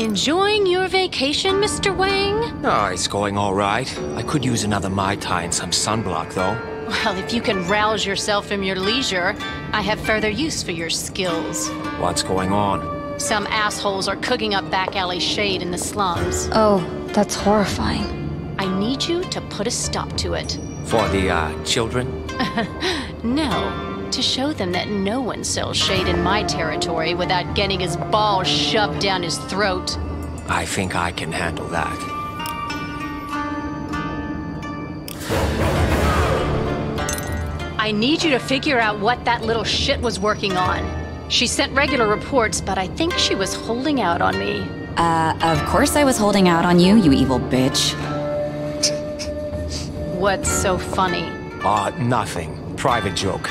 Enjoying your vacation, Mr. Wang? Oh, it's going all right. I could use another Mai Tai and some sunblock, though. Well, if you can rouse yourself from your leisure, I have further use for your skills. What's going on? Some assholes are cooking up back alley shade in the slums. Oh, that's horrifying. I need you to put a stop to it. For the, children? No, to show them that no one sells shade in my territory without getting his balls shoved down his throat. I think I can handle that. I need you to figure out what that little shit was working on. She sent regular reports, but I think she was holding out on me. Of course I was holding out on you, you evil bitch. What's so funny? Nothing. Private joke.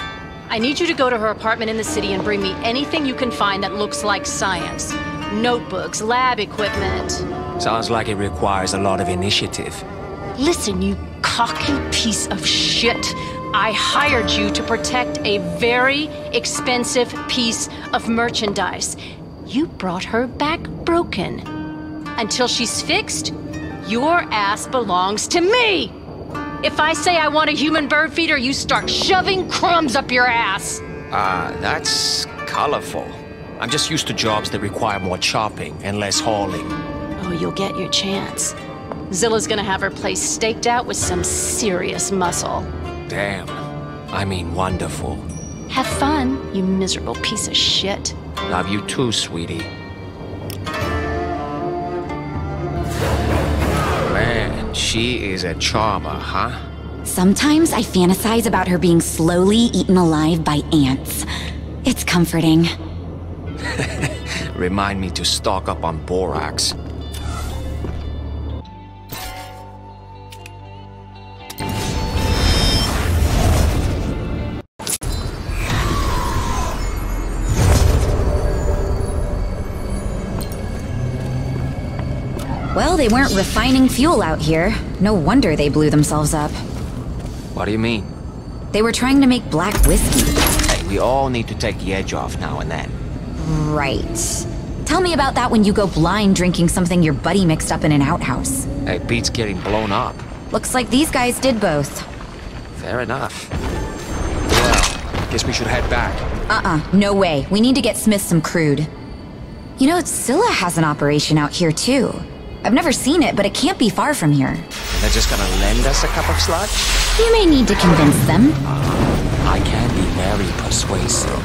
I need you to go to her apartment in the city and bring me anything you can find that looks like science. Notebooks, lab equipment. Sounds like it requires a lot of initiative. Listen, you cocky piece of shit. I hired you to protect a very expensive piece of merchandise. You brought her back broken. Until she's fixed, your ass belongs to me! If I say I want a human bird feeder, you start shoving crumbs up your ass! That's colorful. I'm just used to jobs that require more chopping and less hauling. Oh, you'll get your chance. Zilla's gonna have her place staked out with some serious muscle. Damn. I mean, wonderful. Have fun, you miserable piece of shit. Love you too, sweetie. Man, she is a charmer, huh? Sometimes I fantasize about her being slowly eaten alive by ants. It's comforting. Remind me to stock up on borax. Well, they weren't refining fuel out here. No wonder they blew themselves up. What do you mean? They were trying to make black whiskey. Hey, we all need to take the edge off now and then. Right. Tell me about that when you go blind drinking something your buddy mixed up in an outhouse. Hey, Pete's getting blown up. Looks like these guys did both. Fair enough. Well, guess we should head back. No way. We need to get Smith some crude. You know, Zilla has an operation out here too. I've never seen it, but it can't be far from here. They're just gonna lend us a cup of sludge? You may need to convince them. I can be very persuasive.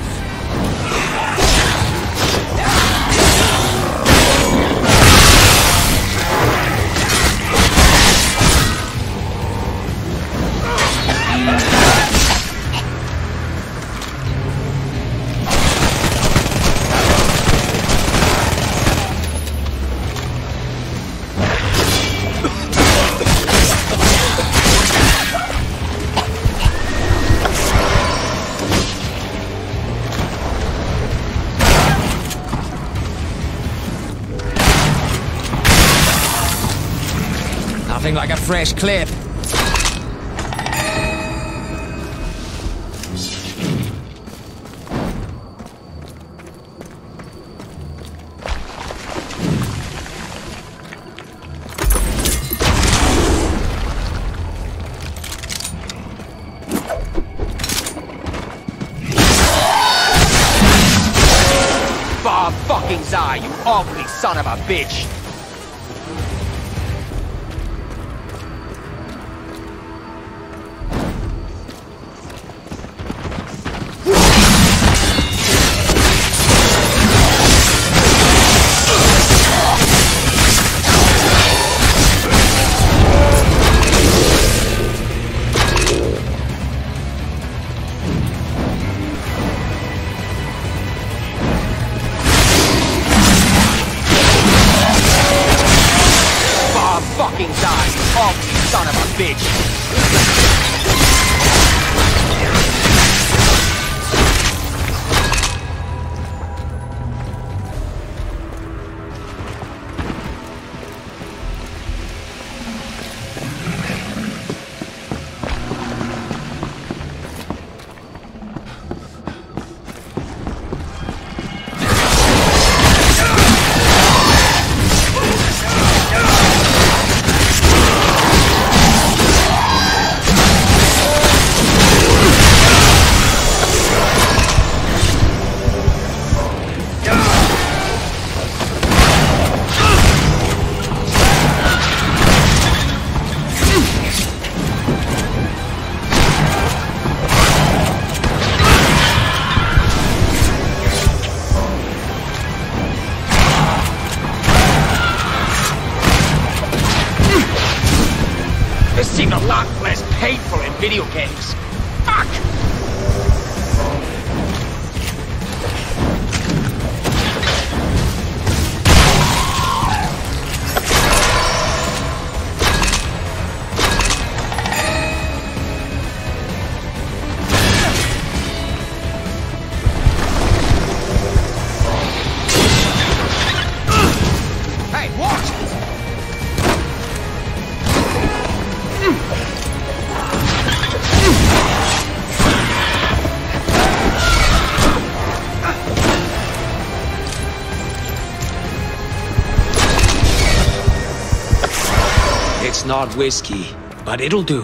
Nothing like a fresh clip. Bob fucking Zai, you ugly son of a bitch! Fucking die, you ugly son of a bitch! This seemed a lot less painful in video games. Fuck! It's not whiskey, but it'll do.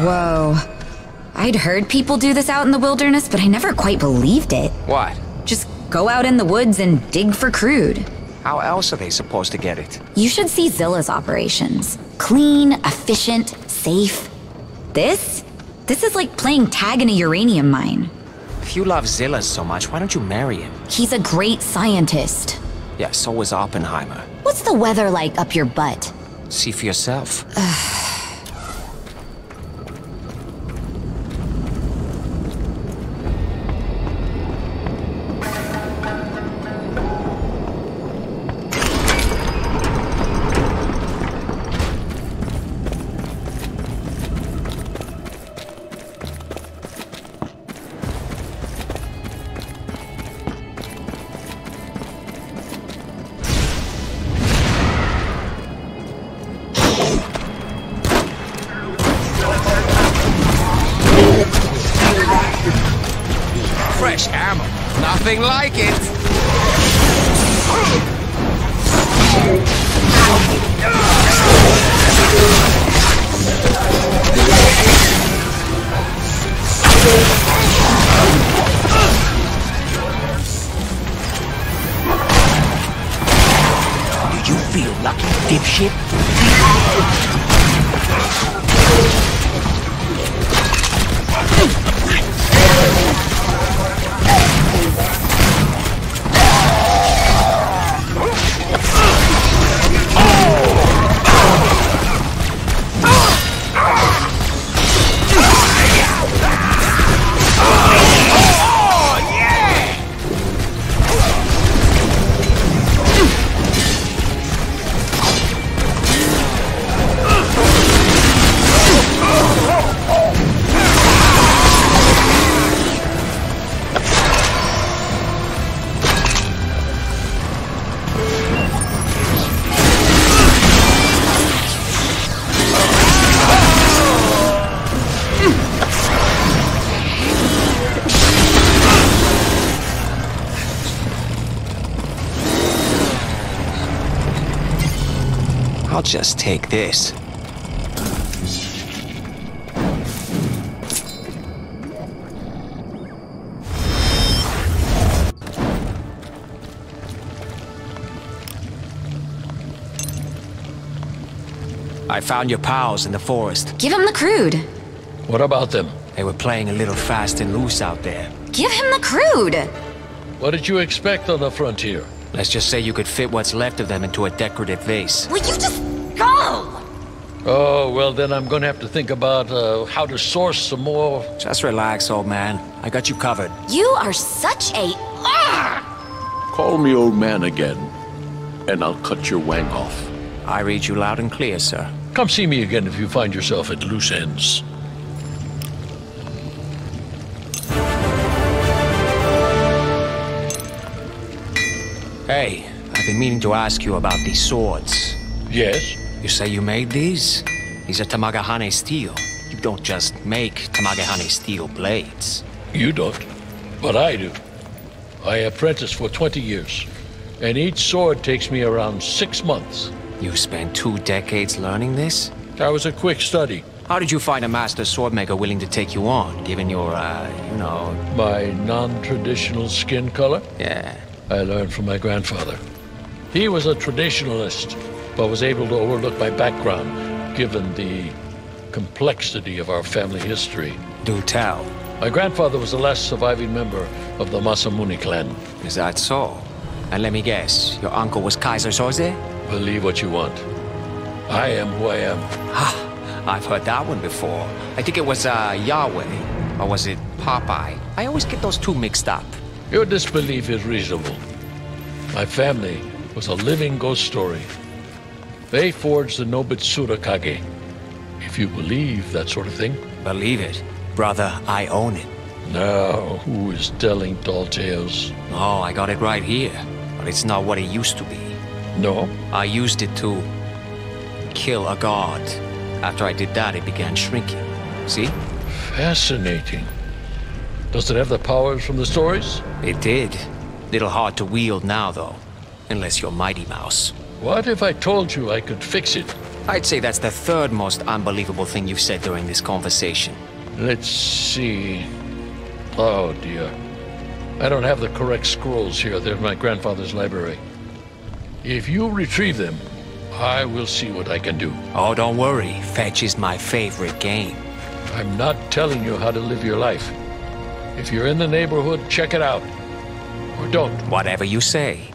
Whoa. I'd heard people do this out in the wilderness, but I never quite believed it. What? Just go out in the woods and dig for crude. How else are they supposed to get it? You should see Zilla's operations. Clean, efficient, safe. This is like playing tag in a uranium mine. If you love Zilla so much, why don't you marry him? He's a great scientist. Yeah, so was Oppenheimer. What's the weather like up your butt? See for yourself. Fresh ammo. Nothing like it. Do you feel lucky, dipshit? I'll just take this. I found your pals in the forest. Give him the crude. What about them? They were playing a little fast and loose out there. Give him the crude. What did you expect on the frontier? Let's just say you could fit what's left of them into a decorative vase. Will you just go? Oh, well then I'm gonna have to think about how to source some more. Just relax, old man. I got you covered. You are such a... Call me old man again, and I'll cut your wang off. I read you loud and clear, sir. Come see me again if you find yourself at loose ends. Hey, I've been meaning to ask you about these swords. Yes? You say you made these? These are Tamagahane steel. You don't just make Tamagahane steel blades. You don't, but I do. I apprenticed for 20 years, and each sword takes me around 6 months. You spent 2 decades learning this? That was a quick study. How did you find a master swordmaker willing to take you on, given your, My non-traditional skin color? Yeah. I learned from my grandfather. He was a traditionalist, but was able to overlook my background, given the complexity of our family history. Do tell. My grandfather was the last surviving member of the Masamune clan. Is that so? And let me guess, your uncle was Kaiser Soze? Believe what you want. I am who I am. I've heard that one before. I think it was Yahweh. Or was it Popeye? I always get those two mixed up. Your disbelief is reasonable. My family was a living ghost story. They forged the Nobitsura Kage. If you believe that sort of thing. Believe it. Brother, I own it. Now, who is telling tall tales? Oh, I got it right here. But it's not what it used to be. No? I used it to kill a god. After I did that, it began shrinking. See? Fascinating. Does it have the powers from the stories? It did. Little hard to wield now, though. Unless you're Mighty Mouse. What if I told you I could fix it? I'd say that's the third most unbelievable thing you've said during this conversation. Let's see. Oh, dear. I don't have the correct scrolls here. They're in my grandfather's library. If you retrieve them, I will see what I can do. Oh, don't worry. Fetch is my favorite game. I'm not telling you how to live your life. If you're in the neighborhood, check it out. Or don't. Whatever you say.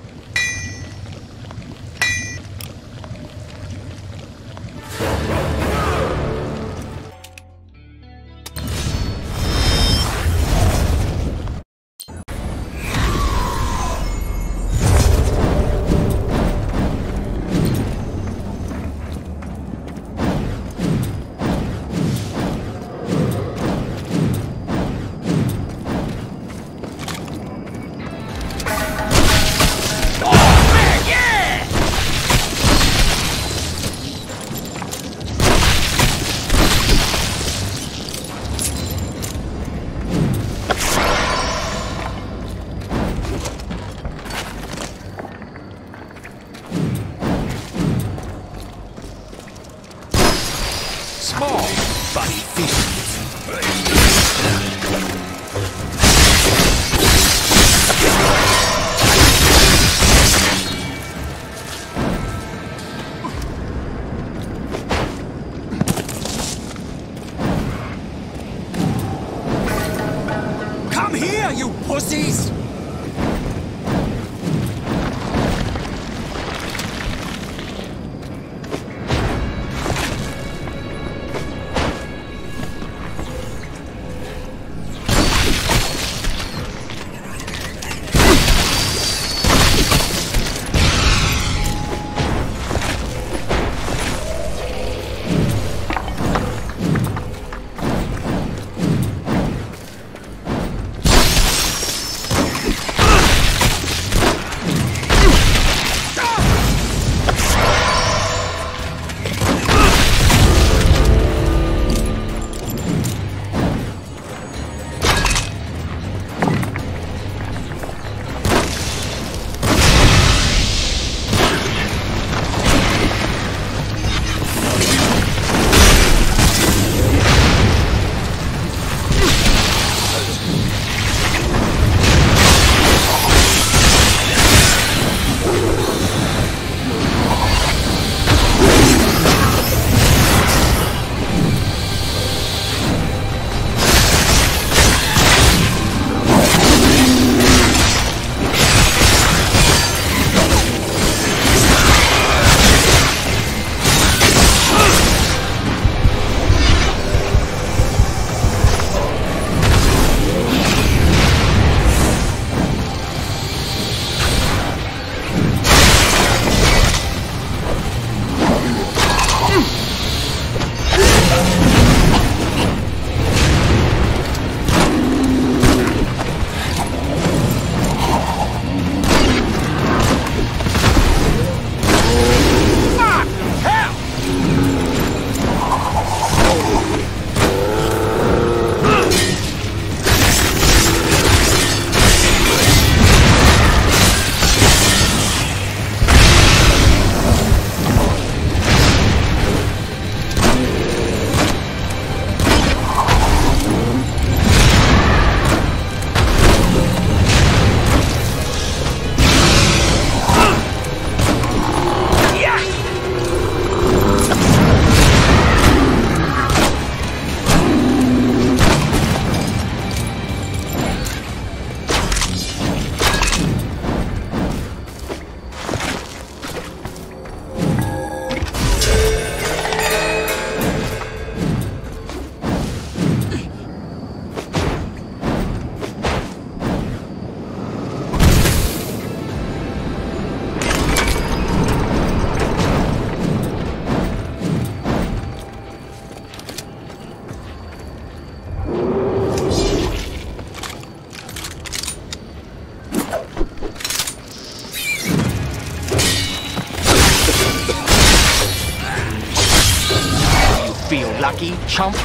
lucky, chump.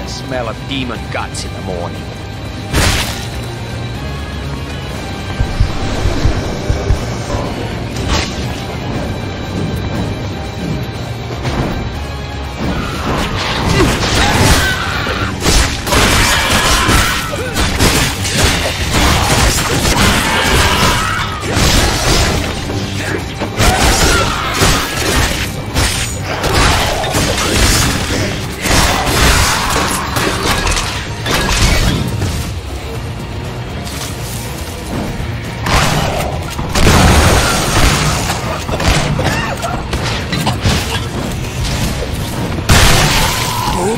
Smell of demon guts in the morning.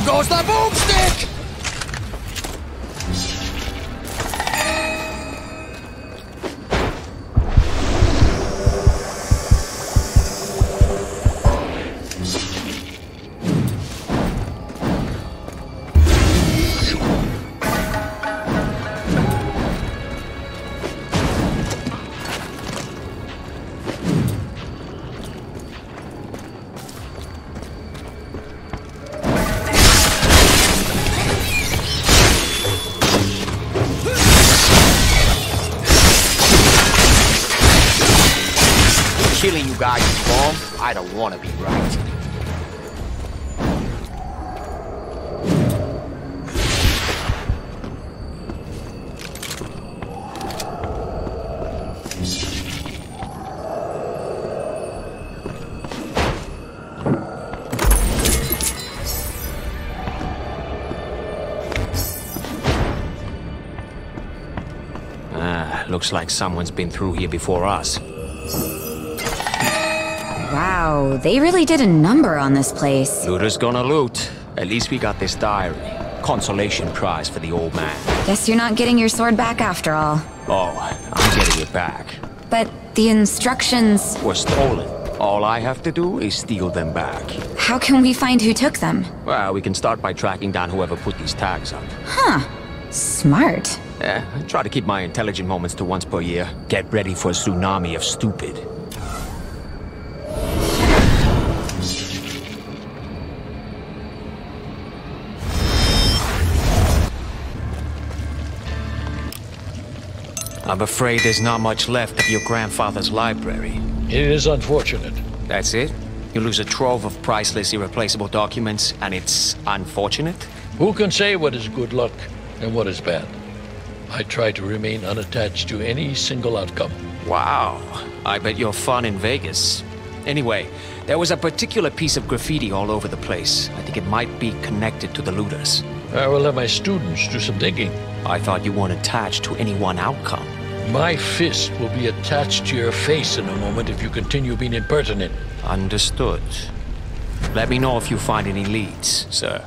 Goes the boomstick! Killing you guys is wrong. I don't want to be right. Looks like someone's been through here before us. Wow, they really did a number on this place. Looter's gonna loot. At least we got this diary. Consolation prize for the old man. Guess you're not getting your sword back after all. Oh, I'm getting it back. But the instructions... Were stolen. All I have to do is steal them back. How can we find who took them? Well, we can start by tracking down whoever put these tags up. Huh. Smart. I try to keep my intelligent moments to once per year. Get ready for a tsunami of stupid. I'm afraid there's not much left of your grandfather's library. It is unfortunate. That's it? You lose a trove of priceless, irreplaceable documents, and it's unfortunate? Who can say what is good luck and what is bad? I try to remain unattached to any single outcome. Wow. I bet you're fun in Vegas. Anyway, there was a particular piece of graffiti all over the place. I think it might be connected to the looters. I will let my students do some digging. I thought you weren't attached to any one outcome. My fist will be attached to your face in a moment if you continue being impertinent. Understood. Let me know if you find any leads, sir.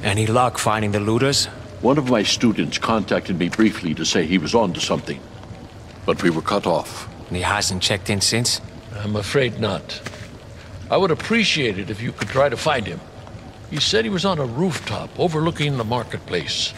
Any luck finding the looters? One of my students contacted me briefly to say he was on to something, but we were cut off. He hasn't checked in since? I'm afraid not. I would appreciate it if you could try to find him. He said he was on a rooftop overlooking the marketplace.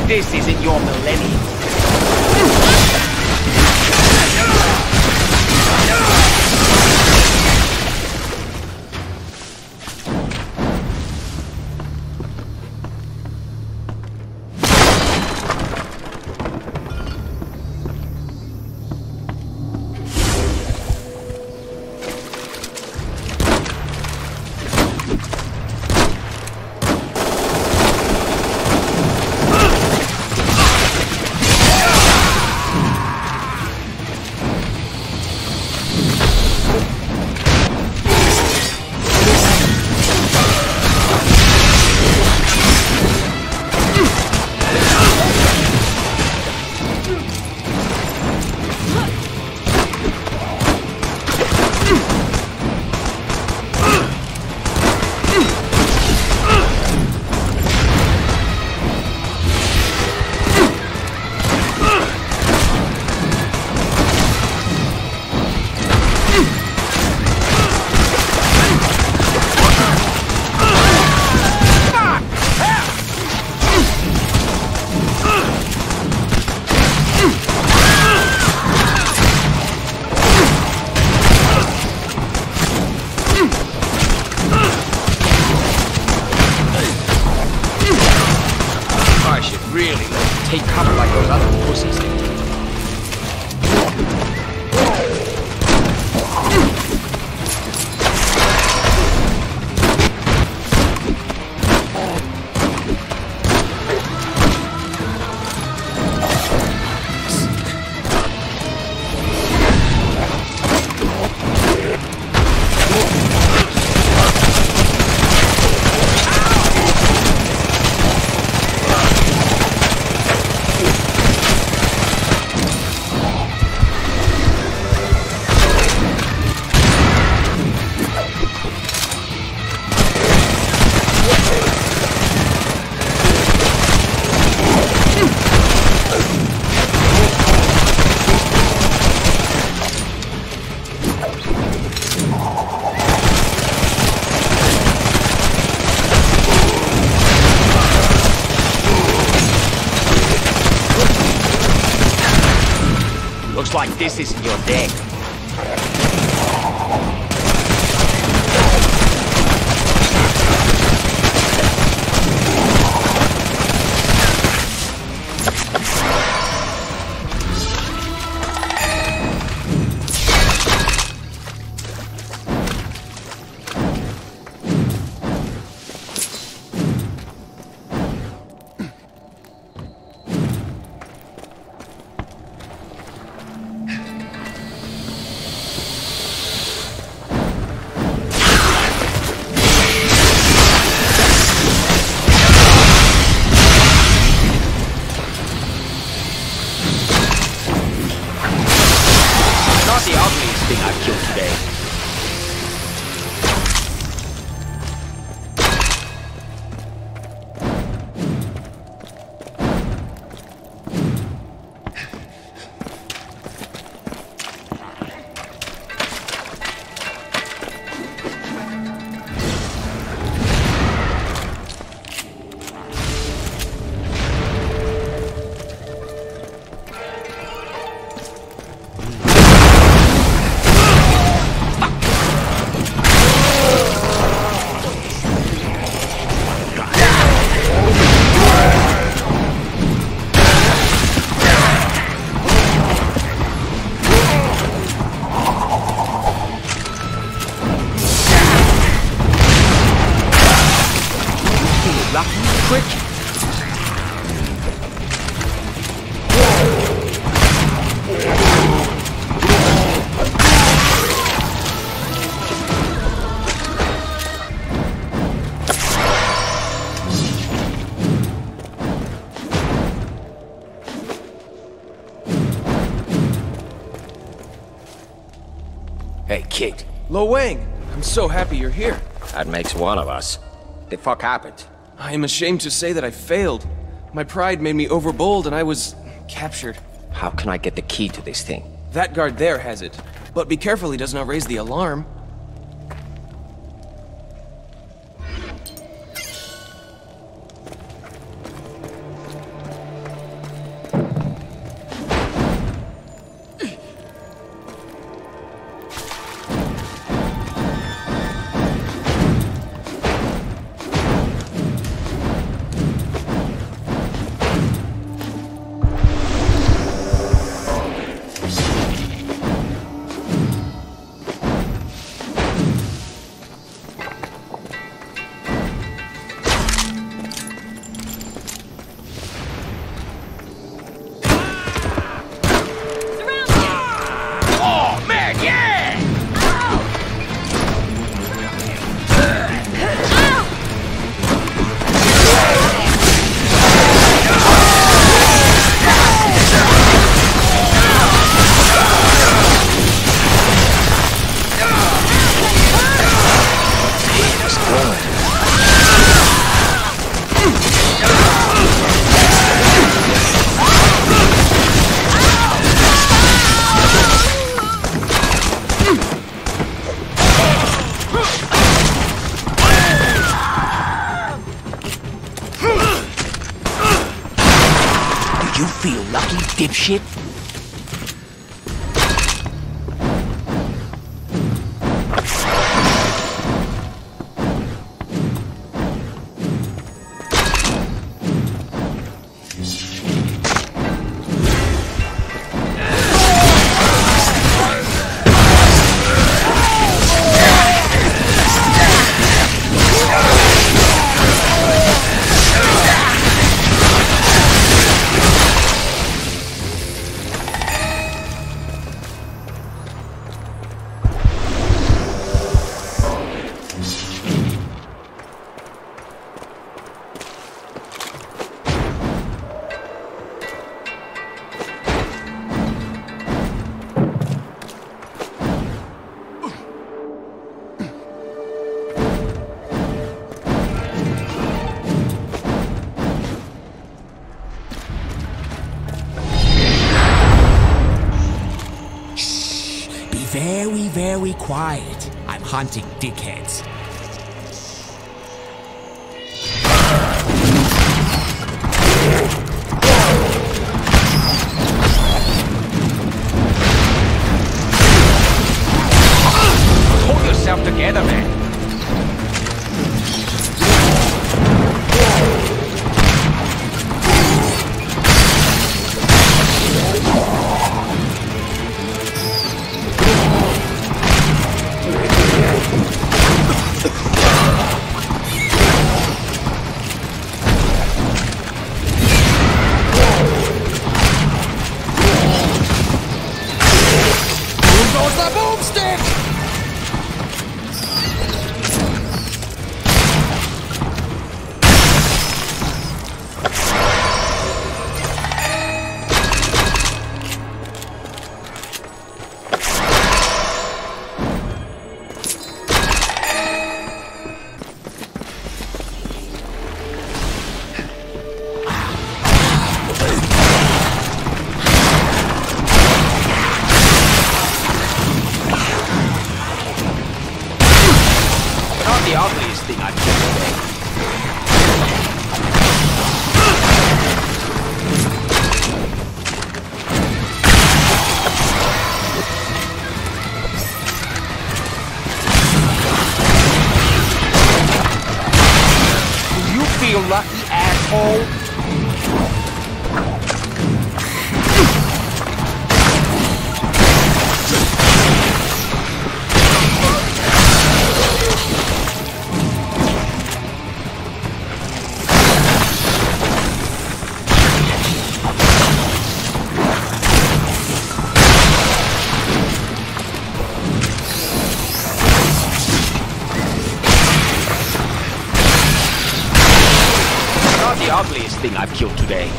this isn't your millennium. Take cover like those other pussies did. Looks like this isn't your day. The ugliest thing I've killed today. Quick! Hey, kid. Lo Wang, I'm so happy you're here. That makes one of us. The fuck happened? I am ashamed to say that I failed. My pride made me overbold and I was captured. How can I get the key to this thing? That guard there has it. But be careful he does not raise the alarm. You feel lucky, dipshit? Very quiet. I'm hunting dickheads. Hold yourself together, man. The ugliest thing I've seen today. Do you feel lucky, asshole? The ugliest thing I've killed today.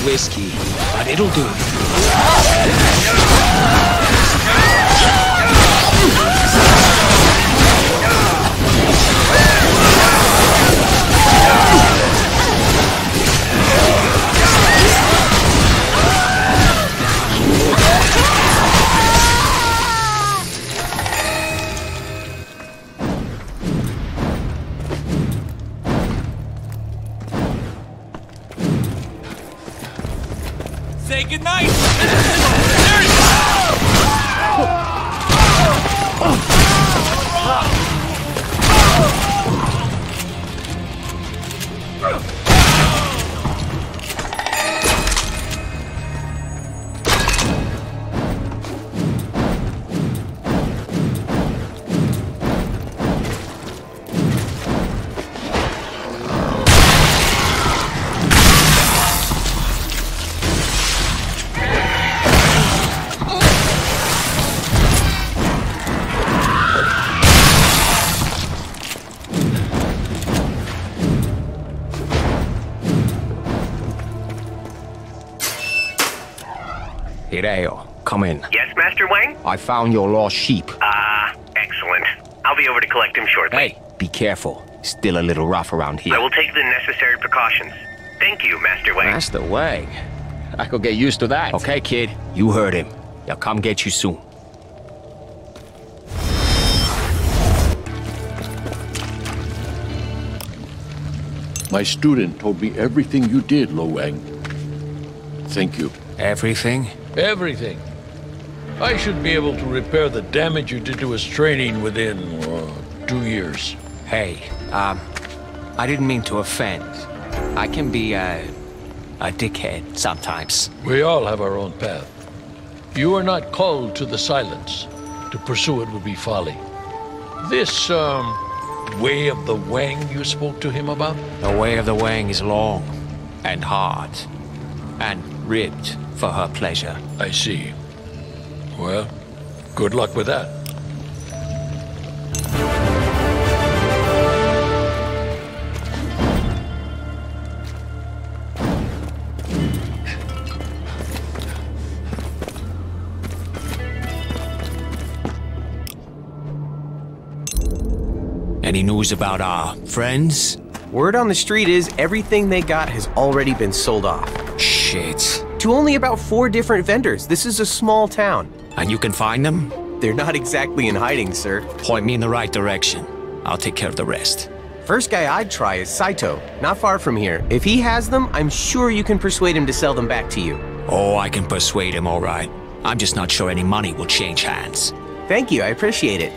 Whiskey, but it'll do. Say goodnight! Hideo. come in. Yes, Master Wang? I found your lost sheep. Excellent. I'll be over to collect him shortly. Hey, be careful. Still a little rough around here. I will take the necessary precautions. Thank you, Master Wang. Master Wang? I could get used to that. Okay, kid. You heard him. He'll come get you soon. My student told me everything you did, Lo Wang. Thank you. Everything? Everything. I should be able to repair the damage you did to his training within 2 years. Hey, I didn't mean to offend. I can be a dickhead sometimes. We all have our own path. You are not called to the silence. To pursue it would be folly. This, way of the Wang you spoke to him about? The way of the Wang is long and hard and ribbed for her pleasure. I see. Well, good luck with that. Any news about our friends? Word on the street is everything they got has already been sold off. Shit. To only about 4 different vendors. This is a small town. And you can find them? They're not exactly in hiding, sir. Point me in the right direction. I'll take care of the rest. First guy I'd try is Saito, not far from here. If he has them, I'm sure you can persuade him to sell them back to you. Oh, I can persuade him, all right. I'm just not sure any money will change hands. Thank you, I appreciate it.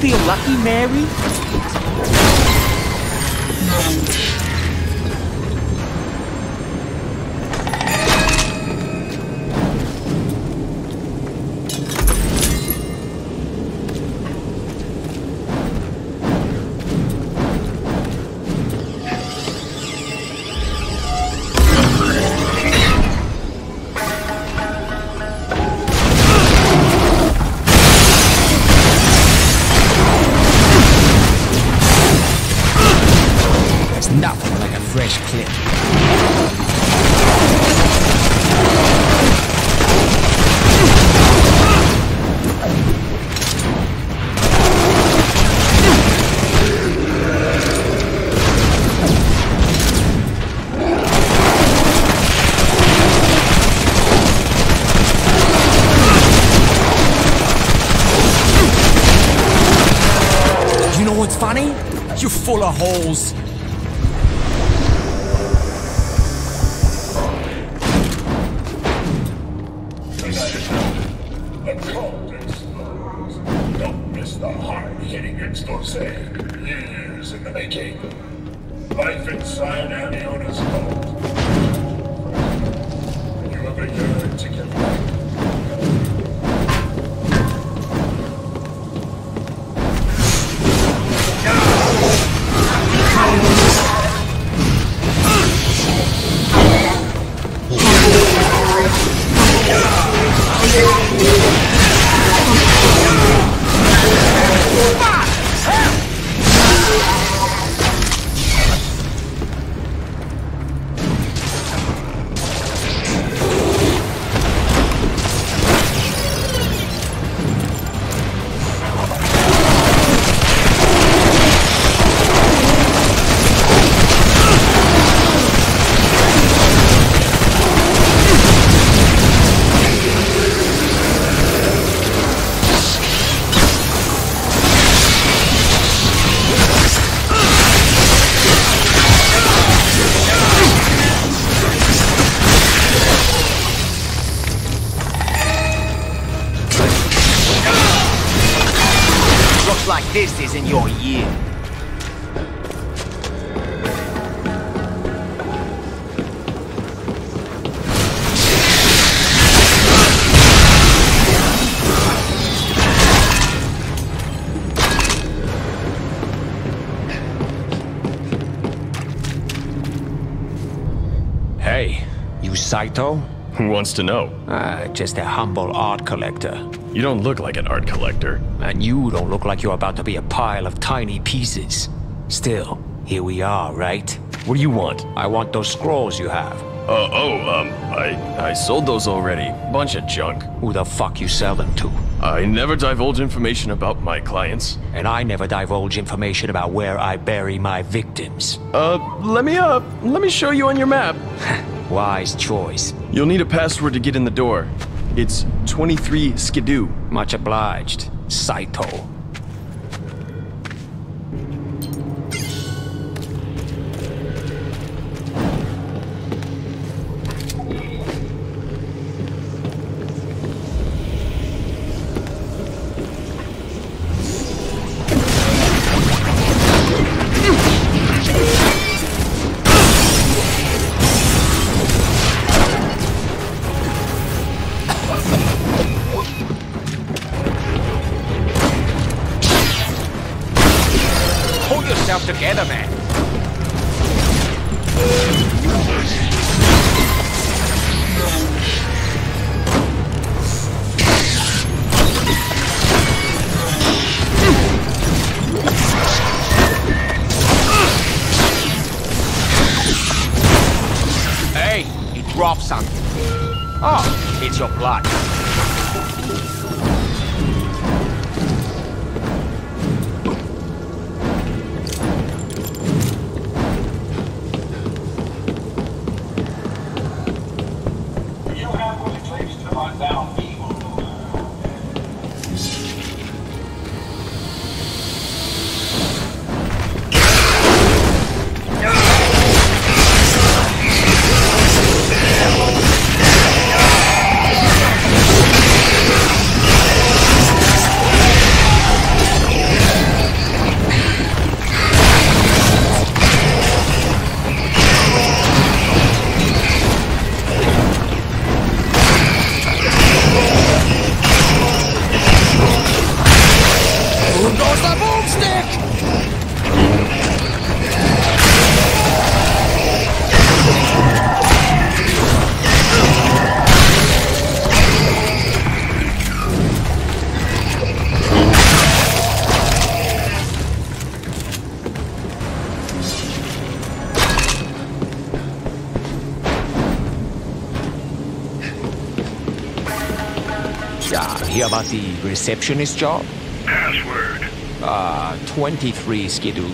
Feel lucky, Mary? Nothing like a fresh clip. You know what's funny? You're full of holes. Don't miss the hard-hitting expose. Years in the making. Life inside Aniona's vault. You have a year to get back. Stuff like this isn't your year. Hey, you Saito? Who wants to know? Just a humble art collector. You don't look like an art collector. And you don't look like you're about to be a pile of tiny pieces. Still, here we are, right? What do you want? I want those scrolls you have. I sold those already. Bunch of junk. Who the fuck you sell them to? I never divulge information about my clients. And I never divulge information about where I bury my victims. Let me show you on your map. Wise choice. You'll need a password to get in the door. It's 23 Skidoo. Much obliged, Saito. Together, man. Hey, he dropped something. Oh, it's your blood. Hear about the receptionist job? Password. 23 Skidoo.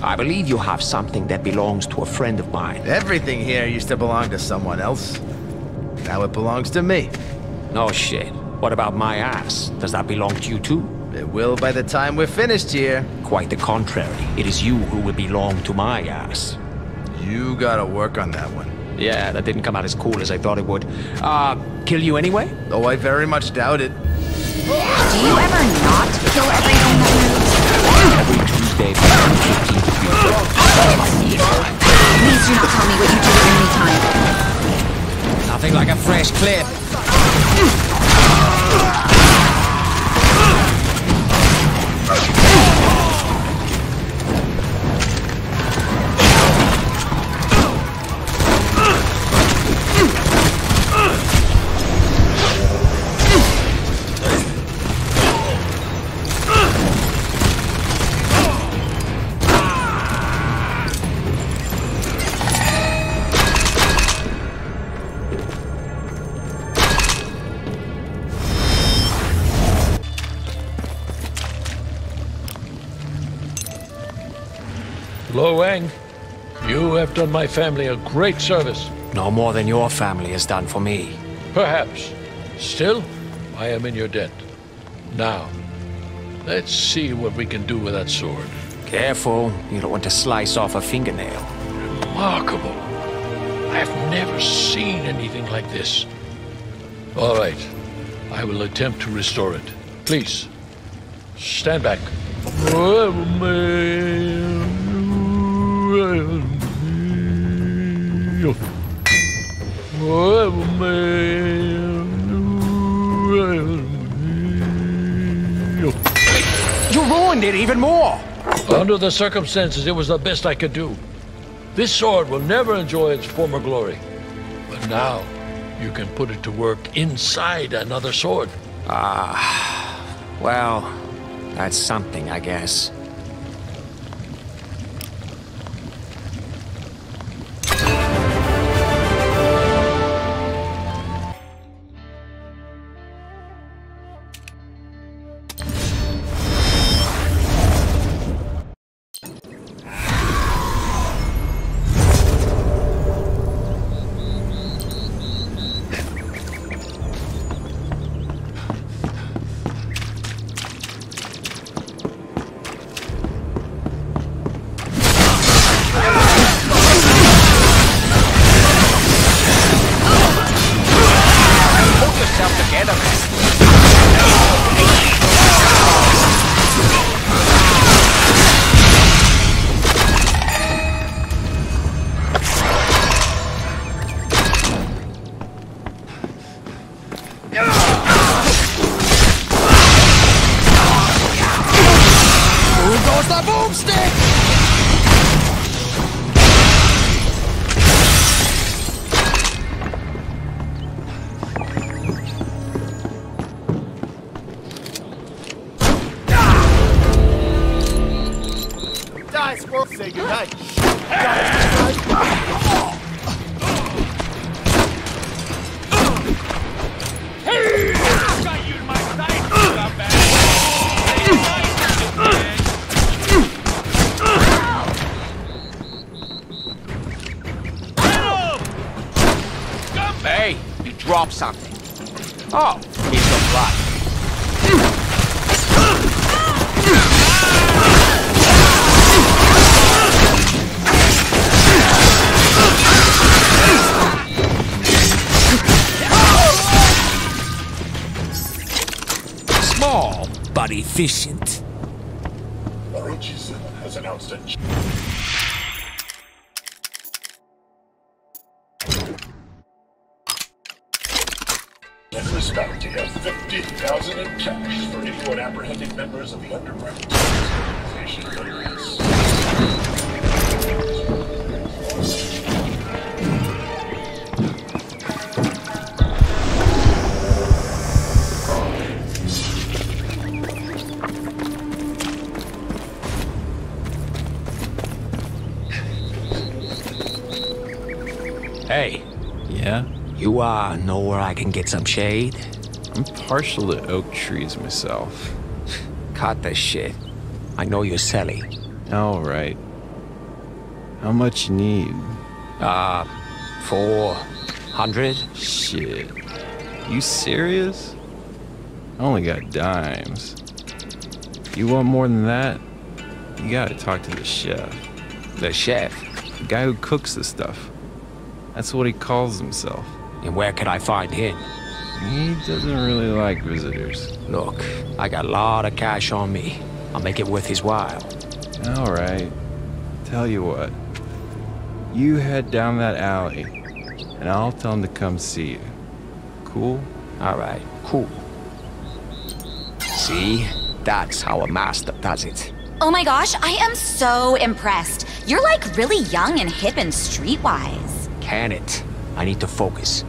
I believe you have something that belongs to a friend of mine. Everything here used to belong to someone else. Now it belongs to me. No shit. What about my ass? Does that belong to you too? It will by the time we're finished here. Quite the contrary. It is you who will belong to my ass. You gotta work on that one. Yeah, that didn't come out as cool as I thought it would. Kill you anyway? Oh, I very much doubt it. Do you ever not kill everything that moves? Every Tuesday from 15 to 3. Please do not tell me what you do at any time. Nothing like a fresh clip. Lo Wang, you have done my family a great service. No more than your family has done for me. Perhaps. Still, I am in your debt. Now, let's see what we can do with that sword. Careful, you don't want to slice off a fingernail. Remarkable. I have never seen anything like this. All right, I will attempt to restore it. Please, stand back. You ruined it even more! Under the circumstances, it was the best I could do. This sword will never enjoy its former glory. But now, you can put it to work inside another sword. Well, that's something, I guess. Say goodnight. Hey, you dropped something. Oh, it's your blood. Small, but efficient. Orochi has announced a... Generous bounty of 50,000 in cash for anyone apprehending members of the underground organization known as... Hey. Yeah? You, know where I can get some shade? I'm partial to oak trees myself. Cut the shit. I know you're selling. Alright. How much you need? 400? Shit. You serious? I only got dimes. You want more than that? You gotta talk to the chef. The chef? The guy who cooks the stuff. That's what he calls himself. And where can I find him? He doesn't really like visitors. Look, I got a lot of cash on me. I'll make it worth his while. Alright. Tell you what. You head down that alley, and I'll tell him to come see you. Cool? Alright, cool. See? That's how a master does it. Oh my gosh, I am so impressed. You're like really young and hip and streetwise. Can it? I need to focus.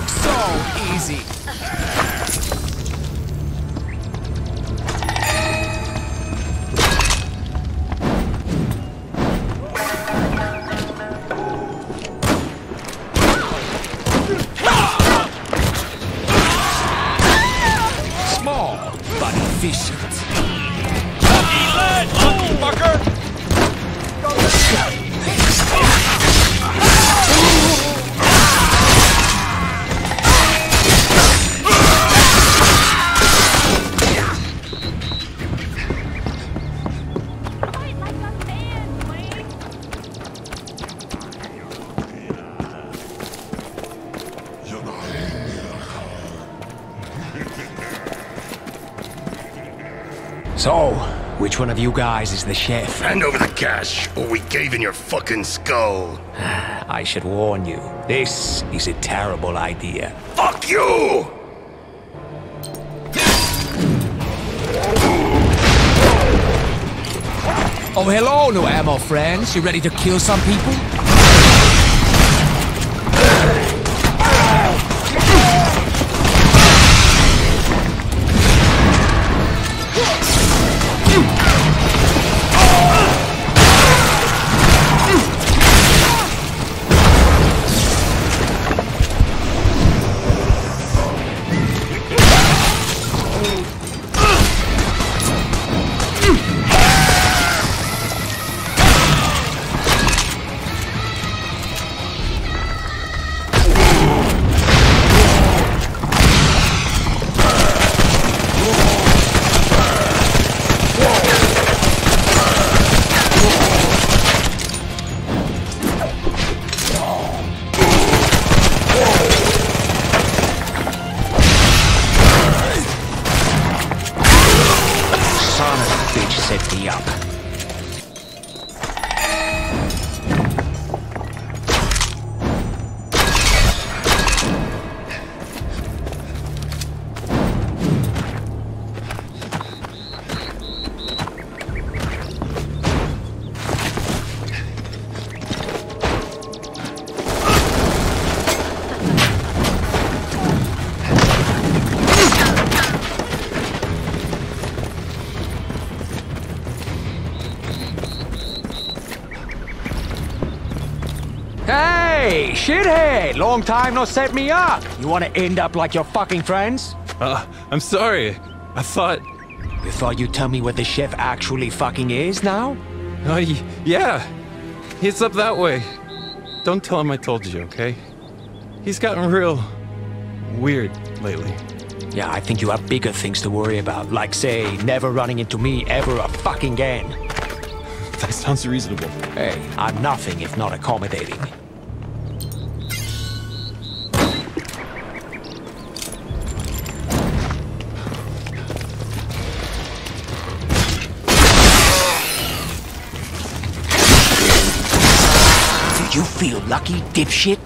So easy. Small, but efficient. Lucky lad, lucky fucker! So, which one of you guys is the chef? Hand over the cash, or we cave in your fucking skull. I should warn you, this is a terrible idea. Fuck you! Oh, hello, new ammo friends. You ready to kill some people? Set me up. Hey, shithead! Long time no set me up. You wanna end up like your fucking friends? I'm sorry. I thought... You thought you'd tell me what the chef actually fucking is now? Yeah. He's up that way. Don't tell him I told you, okay? He's gotten real... weird lately. Yeah, I think you have bigger things to worry about. Like, say, never running into me ever a fucking again. That sounds reasonable. Hey, I'm nothing if not accommodating. Do you feel lucky, dipshit?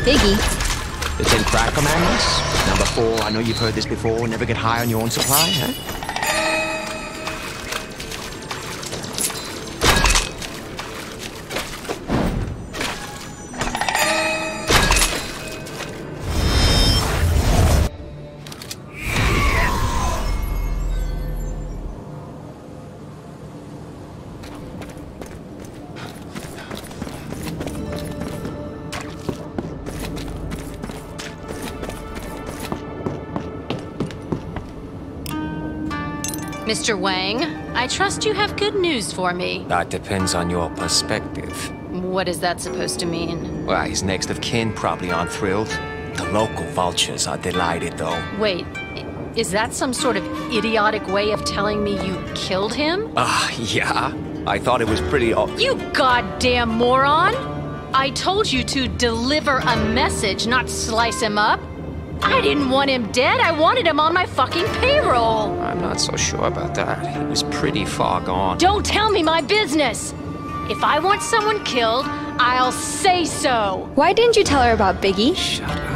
Biggie. The 10 crack commandments? Number 4, I know you've heard this before, never get high on your own supply, huh? Mr. Wang, I trust you have good news for me. That depends on your perspective. What is that supposed to mean? Well, his next of kin probably aren't thrilled. The local vultures are delighted, though. Wait, is that some sort of idiotic way of telling me you killed him? Yeah? I thought it was pretty You goddamn moron! I told you to deliver a message, not slice him up. I didn't want him dead, I wanted him on my fucking payroll! I'm not so sure about that. He was pretty far gone. Don't tell me my business! If I want someone killed, I'll say so! Why didn't you tell her about Biggie? Shut up.